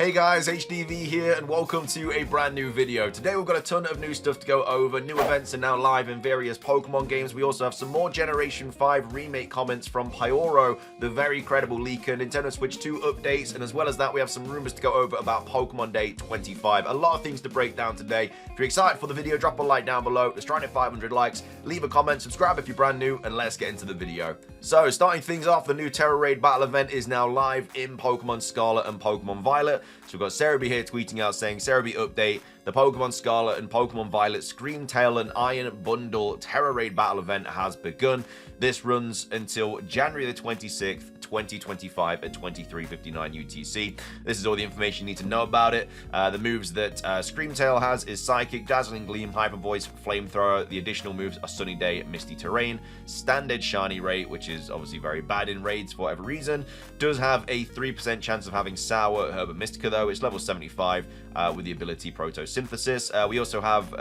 Hey guys, HDvee here and welcome to a brand new video. Today we've got a ton of new stuff to go over. New events are now live in various Pokemon games. We also have some more Generation 5 remake comments from Pyoro, the very credible leaker, Nintendo Switch 2 updates, and as well as that we have some rumors to go over about Pokemon Day 25. A lot of things to break down today. If you're excited for the video, drop a like down below. Let's try and hit 500 likes. Leave a comment, subscribe if you're brand new, and let's get into the video. So, starting things off, the new Tera Raid Battle event is now live in Pokemon Scarlet and Pokemon Violet. So we've got HDvee here tweeting out saying, HDvee update, the Pokemon Scarlet and Pokemon Violet Scream Tail and Iron Bundle Tera Raid Battle event has begun. This runs until January the 26th, 2025 at 23:59 UTC. This is all the information you need to know about it. The moves that Scream Tail has is Psychic, Dazzling Gleam, Hyper Voice, Flamethrower. The additional moves are Sunny Day, Misty Terrain, Standard Shiny Rate, which is obviously very bad in raids for whatever reason. Does have a 3% chance of having Sour, Herb, and Mystica though. It's level 75 with the ability Photosynthesis. We also have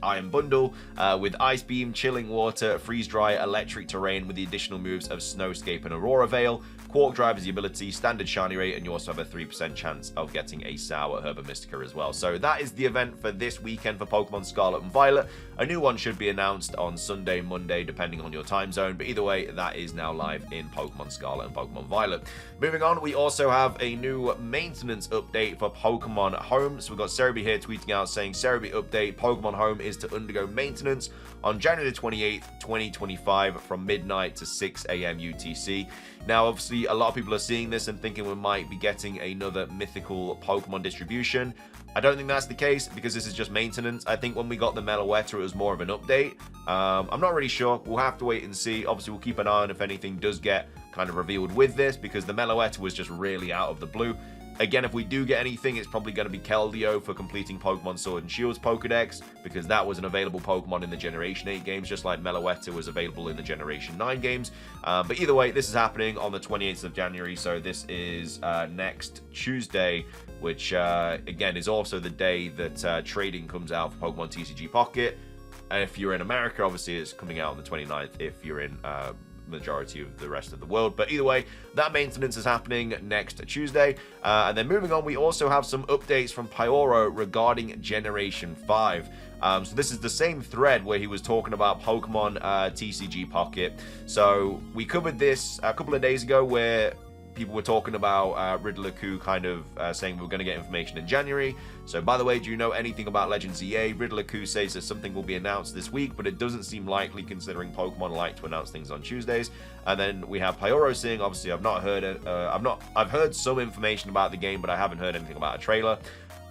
Iron Bundle with Ice Beam, Chilling Water, Freeze Dry, Electric Terrain with the additional moves of Snowscape and Aurora Veil. Quark Drive is the ability, Standard Shiny Rate, and you also have a 3% chance of getting a Sour, Herb, and Mystica as well. So that is the event for this weekend for Pokemon Scarlet and Violet. A new one should be announced on Sunday, Monday, depending on your time zone. But either way, that is now live in Pokemon Scarlet and Pokemon Violet. Moving on, we also have a new maintenance update for Pokemon Home. So we've got HDvee here tweeting out saying, HDvee update, Pokemon Home is to undergo maintenance on January the 28th, 2025 from midnight to 6 AM UTC. Now, obviously, a lot of people are seeing this and thinking we might be getting another mythical Pokemon distribution. I don't think that's the case because this is just maintenance. I think when we got the Meloetta, it was more of an update. I'm not really sure. We'll have to wait and see. Obviously, we'll keep an eye on if anything does get kind of revealed with this because the Meloetta was just really out of the blue. Again, if we do get anything, it's probably going to be Keldeo for completing Pokemon Sword and Shield's Pokedex, because that was an available Pokemon in the Generation 8 games, just like Meloetta was available in the Generation 9 games. But either way, this is happening on the 28th of January, so this is next Tuesday, which, again, is also the day that trading comes out for Pokemon TCG Pocket. And if you're in America, obviously, it's coming out on the 29th if you're in majority of the rest of the world. But either way, that maintenance is happening next Tuesday. And then moving on, we also have some updates from Pyoro regarding Generation 5. So this is the same thread where he was talking about Pokemon TCG Pocket. So we covered this a couple of days ago where people were talking about Riddler-Coup kind of saying we were going to get information in January. So, by the way, do you know anything about Legends EA? Riddler-Coup says that something will be announced this week, but it doesn't seem likely considering Pokemon like to announce things on Tuesdays. And then we have Pyoro saying, obviously, I've not heard it. I've heard some information about the game, but I haven't heard anything about a trailer.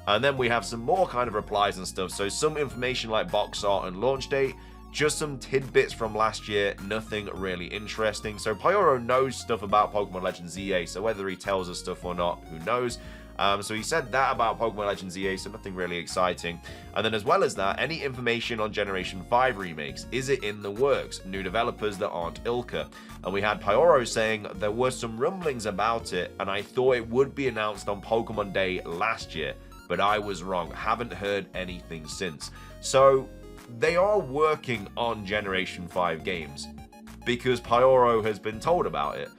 And then we have some more kind of replies and stuff. So, some information like box art and launch date. Just some tidbits from last year, nothing really interesting. So Pyoro knows stuff about Pokemon Legends EA, so whether he tells us stuff or not, who knows. So he said that about Pokemon Legends EA, so nothing really exciting. And then as well as that, any information on Generation 5 remakes? Is it in the works? New developers that aren't Ilka. And we had Pyoro saying there were some rumblings about it, and I thought it would be announced on Pokemon Day last year, but I was wrong. Haven't heard anything since. So they are working on Generation 5 games because Pyoro has been told about it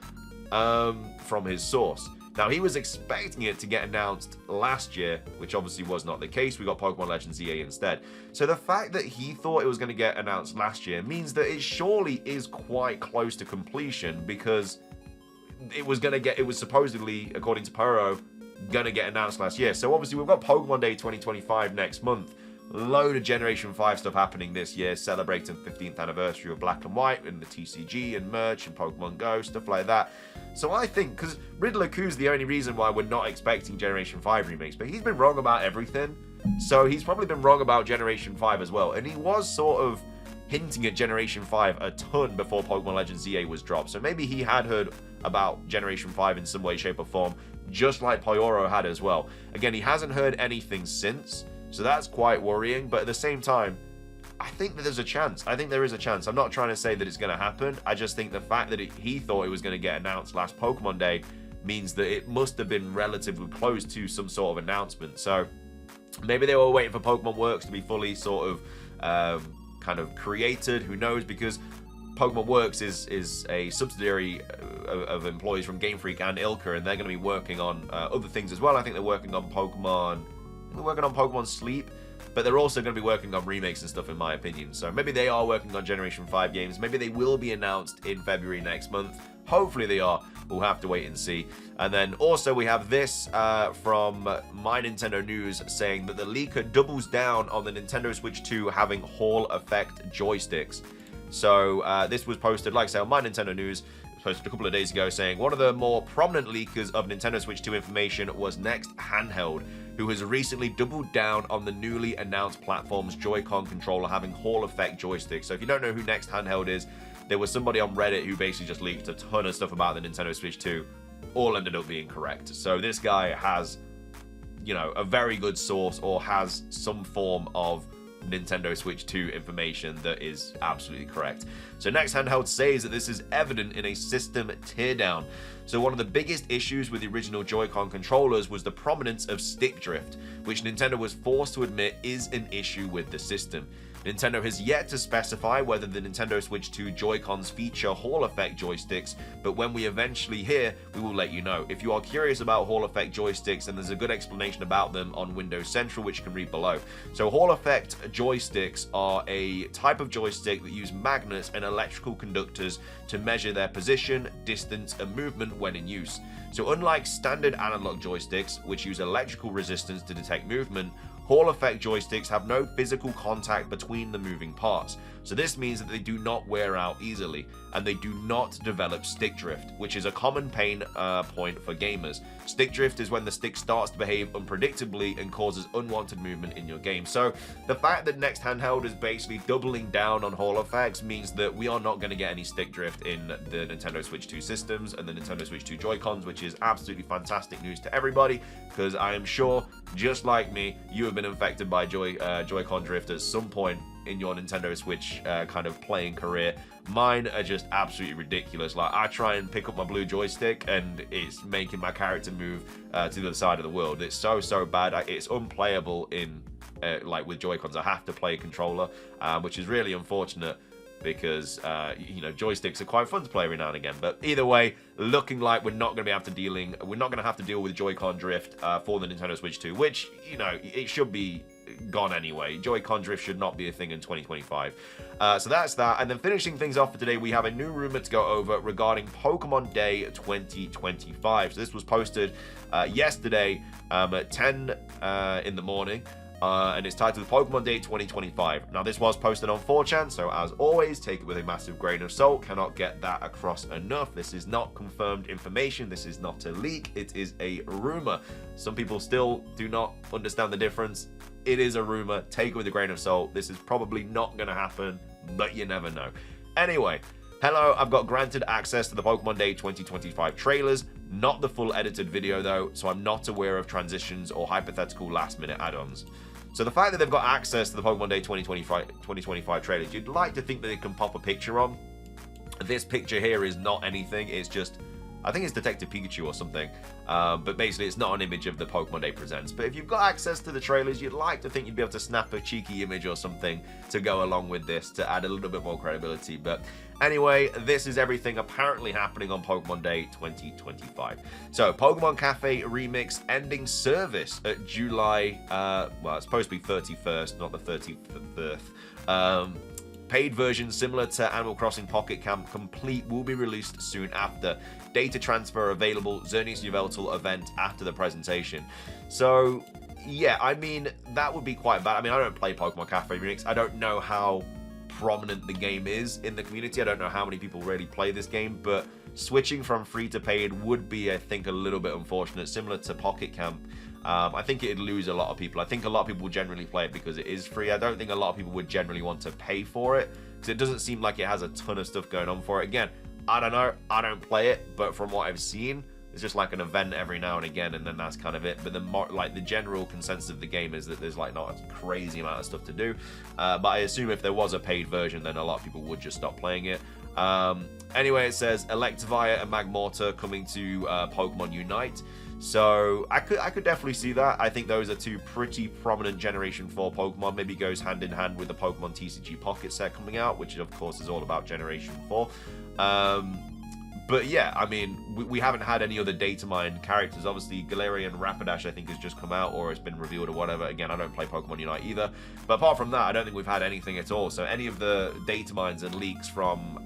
from his source. Now, he was expecting it to get announced last year, which obviously was not the case. We got Pokemon Legends EA instead. So the fact that he thought it was going to get announced last year means that it surely is quite close to completion because it was supposedly, according to Pyoro, going to get announced last year. So obviously we've got Pokemon Day 2025 next month. Load of Generation 5 stuff happening this year, celebrating 15th anniversary of Black and White and the TCG and merch and Pokemon Go, stuff like that. So I think, because Riddler-Coux's the only reason why we're not expecting Generation 5 remakes, but he's been wrong about everything. So he's probably been wrong about Generation 5 as well. And he was sort of hinting at Generation 5 a ton before Pokemon Legends EA was dropped. So maybe he had heard about Generation 5 in some way, shape or form, just like Pyoro had as well. Again, he hasn't heard anything since. So that's quite worrying, but at the same time, I think that there's a chance. I think there is a chance. I'm not trying to say that it's going to happen. I just think the fact that he thought it was going to get announced last Pokemon Day means that it must have been relatively close to some sort of announcement. So maybe they were waiting for Pokemon Works to be fully sort of kind of created. Who knows? Because Pokemon Works is a subsidiary of employees from Game Freak and Ilka, and they're going to be working on other things as well. I think they're working on Pokemon Sleep, but they're also going to be working on remakes and stuff, in my opinion. So maybe they are working on Generation 5 games. Maybe they will be announced in February next month. Hopefully they are. We'll have to wait and see. And then also we have this from My Nintendo News saying that the leaker doubles down on the Nintendo Switch 2 having Hall effect joysticks. So this was posted, like I say, on My Nintendo News. It was posted a couple of days ago saying one of the more prominent leakers of Nintendo Switch 2 information was Next Handheld, who has recently doubled down on the newly announced platform's Joy-Con controller having Hall effect joysticks. So if you don't know who Next Handheld is, there was somebody on Reddit who basically just leaked a ton of stuff about the Nintendo Switch 2. All ended up being correct. So this guy has, you know, a very good source, or has some form of Nintendo Switch 2 information that is absolutely correct. So Next Handheld says that this is evident in a system teardown. So one of the biggest issues with the original Joy-Con controllers was the prominence of stick drift, which Nintendo was forced to admit is an issue with the system. Nintendo has yet to specify whether the Nintendo Switch 2 Joy-Cons feature Hall effect joysticks, but when we eventually hear, we will let you know. If you are curious about Hall effect joysticks, then there's a good explanation about them on Windows Central, which you can read below. So Hall effect joysticks are a type of joystick that use magnets and electrical conductors to measure their position, distance, and movement when in use. So unlike standard analog joysticks, which use electrical resistance to detect movement, Hall effect joysticks have no physical contact between the moving parts, so this means that they do not wear out easily, and they do not develop stick drift, which is a common pain point for gamers. Stick drift is when the stick starts to behave unpredictably and causes unwanted movement in your game. So the fact that Next Handheld is basically doubling down on Hall effects means that we are not going to get any stick drift in the Nintendo Switch 2 systems and the Nintendo Switch 2 Joy-Cons, which is absolutely fantastic news to everybody, because I am sure, just like me, you have been infected by Joy-Con drift at some point in your Nintendo Switch kind of playing career. Mine are just absolutely ridiculous. Like, I try and pick up my blue joystick and it's making my character move to the other side of the world. It's so bad. It's unplayable in like with Joy-Cons. I have to play a controller, which is really unfortunate, because you know, joysticks are quite fun to play every now and again. But either way, looking like we're not going to have to deal with Joy-Con drift for the Nintendo Switch 2, which, you know, it should be gone anyway. Joy-Con drift should not be a thing in 2025. So that's that. And then finishing things off for today, we have a new rumor to go over regarding Pokemon Day 2025. So this was posted yesterday at 10 in the morning. And it's titled Pokemon Day 2025. Now, this was posted on 4chan, so as always, take it with a massive grain of salt. Cannot get that across enough. This is not confirmed information. This is not a leak. It is a rumor. Some people still do not understand the difference. It is a rumor. Take it with a grain of salt. This is probably not going to happen, but you never know. Anyway, hello, I've got granted access to the Pokemon Day 2025 trailers. Not the full edited video though, so I'm not aware of transitions or hypothetical last-minute add-ons. So the fact that they've got access to the Pokemon Day 2025 trailers, you'd like to think that they can pop a picture on. This picture here is not anything. It's just, I think it's Detective Pikachu or something. But basically, it's not an image of the Pokemon Day Presents. But if you've got access to the trailers, you'd like to think you'd be able to snap a cheeky image or something to go along with this to add a little bit more credibility. But anyway, this is everything apparently happening on Pokemon Day 2025. So, Pokemon Cafe Remix ending service at July, well, it's supposed to be 31st, not the 31st. Paid version similar to Animal Crossing Pocket Camp Complete will be released soon after. Data transfer available, Xerneas Yveltal event after the presentation. So, yeah, I mean, that would be quite bad. I mean, I don't play Pokemon Cafe Remix. I don't know how prominent the game is in the community. I don't know how many people really play this game, but switching from free to paid would be, I think, a little bit unfortunate, similar to Pocket Camp. I think it'd lose a lot of people. I think a lot of people would generally play it because it is free. I don't think a lot of people would generally want to pay for it, because it doesn't seem like it has a ton of stuff going on for it. Again, I don't know. I don't play it, but from what I've seen, it's just like an event every now and again, and then that's kind of it. But the general consensus of the game is that there's like not a crazy amount of stuff to do. But I assume if there was a paid version, then a lot of people would just stop playing it. Anyway, it says Electivire and Magmortar coming to Pokemon Unite. So I could definitely see that. I think those are two pretty prominent Generation 4 Pokemon. Maybe goes hand in hand with the Pokemon TCG Pocket set coming out, which of course is all about Generation 4. But yeah, I mean, we haven't had any other data mined characters. Obviously, Galarian Rapidash, I think, has just come out or has been revealed or whatever. Again, I don't play Pokemon Unite either. But apart from that, I don't think we've had anything at all. So any of the data mines and leaks from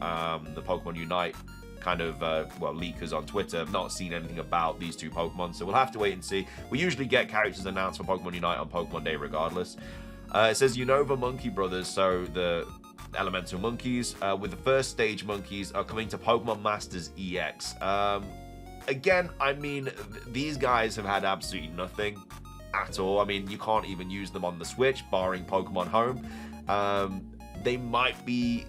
the Pokemon Unite kind of, leakers on Twitter have not seen anything about these two Pokemon. So we'll have to wait and see. We usually get characters announced for Pokemon Unite on Pokemon Day regardless. It says Unova Monkey Brothers, so the elemental monkeys with the first stage monkeys are coming to Pokemon Masters EX. Again, I mean, these guys have had absolutely nothing at all. I mean, you can't even use them on the Switch, barring Pokemon Home. They might be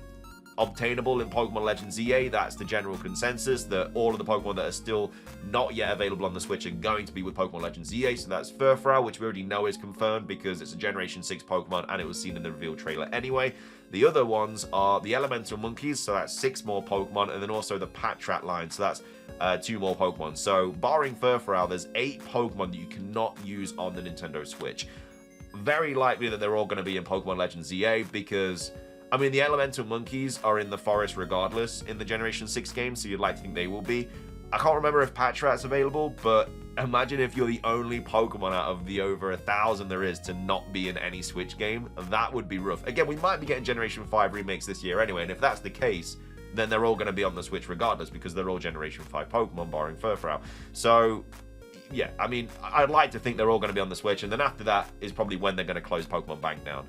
obtainable in Pokemon Legends EA. That's the general consensus, that all of the Pokemon that are still not yet available on the Switch are going to be with Pokemon Legends EA. So that's Furfrou, which we already know is confirmed because it's a Generation 6 Pokemon and it was seen in the reveal trailer anyway. The other ones are the Elemental Monkeys, so that's 6 more Pokemon, and then also the Patrat line, so that's 2 more Pokemon. So barring Furfrou, there's 8 Pokemon that you cannot use on the Nintendo Switch. Very likely that they're all going to be in Pokemon Legends EA because, I mean, the Elemental Monkeys are in the forest regardless in the Generation 6 game, so you'd like to think they will be. I can't remember if Patrat's available, but imagine if you're the only Pokemon out of the over 1,000 there is to not be in any Switch game. That would be rough. Again, we might be getting Generation 5 remakes this year anyway, and if that's the case, then they're all going to be on the Switch regardless because they're all Generation 5 Pokemon, barring Furfrou. So, yeah, I mean, I'd like to think they're all going to be on the Switch, and then after that is probably when they're going to close Pokemon Bank down.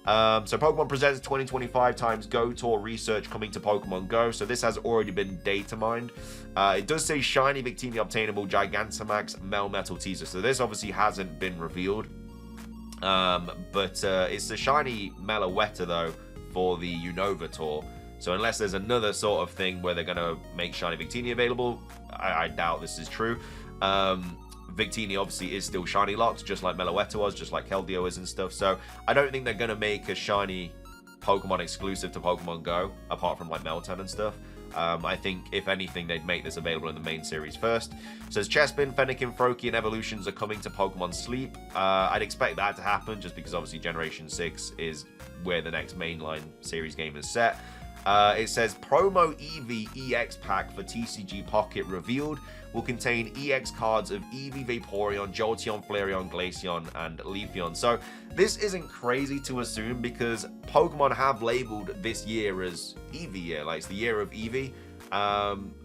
So Pokemon Presents 2025 times Go Tour research coming to Pokemon Go. So this has already been data mined. It does say Shiny Victini obtainable Gigantamax Melmetal teaser. So this obviously hasn't been revealed. But it's a Shiny Meloetta though for the Unova Tour. So unless there's another sort of thing where they're going to make Shiny Victini available, I doubt this is true. Victini obviously is still shiny locked, just like Meloetta was, just like Keldeo is and stuff. So I don't think they're going to make a shiny Pokemon exclusive to Pokemon Go, apart from like Meltan and stuff. I think, if anything, they'd make this available in the main series first. It says Chespin, Fennekin, Froakie, and Evolutions are coming to Pokemon Sleep. I'd expect that to happen, just because obviously Generation 6 is where the next mainline series game is set. It says Promo Eevee EX pack for TCG Pocket revealed will contain EX cards of Eevee, Vaporeon, Jolteon, Flareon, Glaceon, and Leafeon. So this isn't crazy to assume because Pokemon have labeled this year as Eevee year, like it's the year of Eevee.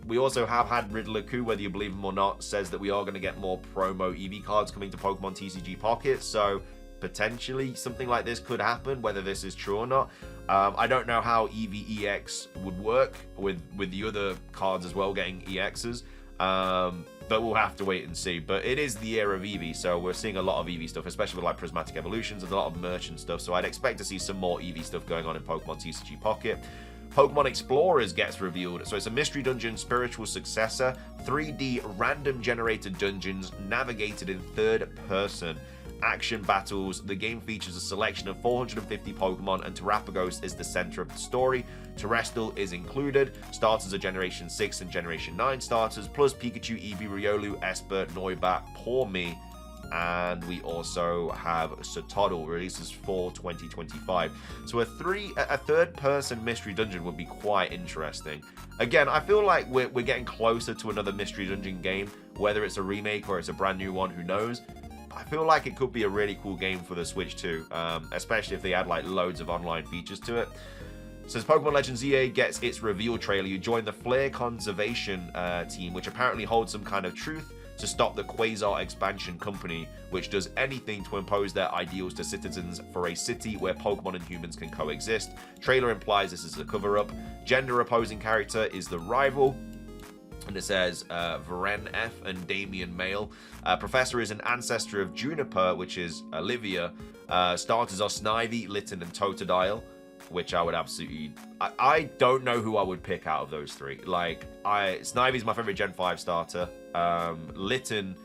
We also have had Riddler-Ku, whether you believe him or not, says that we are going to get more promo Eevee cards coming to Pokemon TCG Pocket. So potentially something like this could happen, whether this is true or not. I don't know how Eevee EX would work with the other cards as well getting EXs, but we'll have to wait and see. But it is the year of Eevee, so we're seeing a lot of Eevee stuff, especially with like Prismatic Evolutions and a lot of merchant stuff, so I'd expect to see some more Eevee stuff going on in Pokemon TCG Pocket. Pokemon Explorers gets revealed. So it's a Mystery Dungeon spiritual successor, 3D random generated dungeons navigated in third person. Action battles. The game features a selection of 450 Pokemon, and Terrapagos is the center of the story. Terrestrial is included. Starters are Generation 6 and Generation 9 starters, plus Pikachu, Eevee, Riolu, Esper, Noibat, Poor Me, and we also have Sotodle, releases for 2025. So a third-person mystery dungeon would be quite interesting. Again, I feel like we're getting closer to another mystery dungeon game, whether it's a remake or it's a brand new one, who knows. I feel like it could be a really cool game for the Switch too, especially if they add like loads of online features to it. It says Pokemon Legends EA gets its reveal trailer. You join the Flare Conservation team, which apparently holds some kind of truth to stop the Quasar Expansion Company, which does anything to impose their ideals to citizens for a city where Pokemon and humans can coexist. Trailer implies this is a cover-up. Gender opposing character is the rival. And it says Varen F and Damien Male. Professor is an ancestor of Juniper, which is Olivia. Starters are Snivy, Litten, and Totodile, which I would absolutely... I don't know who I would pick out of those three. Like, Snivy's my favorite Gen 5 starter. Litten,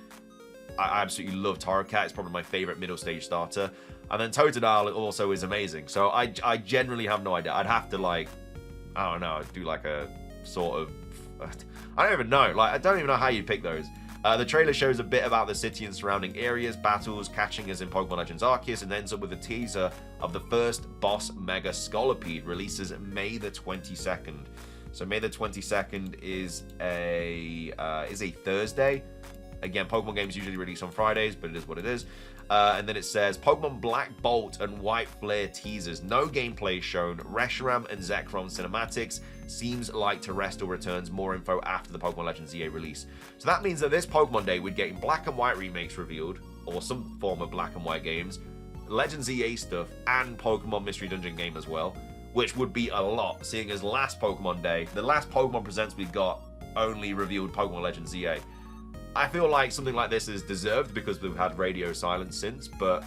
I absolutely love Torracat. It's probably my favorite middle stage starter. And then Totodile also is amazing. So I generally have no idea. I'd have to, like, I don't know, do like a sort of... I don't even know. Like, I don't even know how you pick those. The trailer shows a bit about the city and surrounding areas, battles, catching as in Pokemon Legends Arceus, and ends up with a teaser of the first boss Mega Scolipede, releases May the 22nd. So May the 22nd is a Thursday. Again, Pokemon games usually release on Fridays, but it is what it is. And then it says, Pokemon Black Bolt and White Flare teasers. No gameplay shown. Reshiram and Zekrom cinematics. Seems like Terrestrial returns. More info after the Pokemon Legends EA release. So that means that this Pokemon Day, we're getting Black and White remakes revealed, or some form of Black and White games, Legends EA stuff, and Pokemon Mystery Dungeon game as well, which would be a lot, seeing as last Pokemon Day, the last Pokemon Presents we got only revealed Pokemon Legends EA. I feel like something like this is deserved because we've had radio silence since, but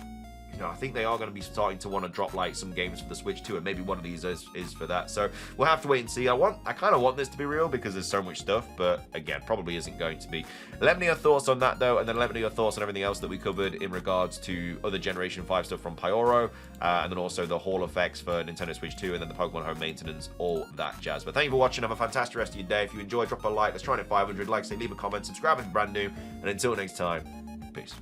you know, I think they are going to be starting to want to drop like some games for the Switch too, and maybe one of these is for that. So we'll have to wait and see. I kind of want this to be real because there's so much stuff, but again, probably isn't going to be. Let me know your thoughts on that though, and then let me know your thoughts on everything else that we covered in regards to other Generation 5 stuff from Pyoro, and then also the Hall effects for Nintendo Switch 2, and then the Pokemon Home maintenance, all that jazz. But thank you for watching. Have a fantastic rest of your day. If you enjoyed, drop a like. Let's try and hit 500. Like, say, leave a comment, subscribe if you're brand new, and until next time, peace.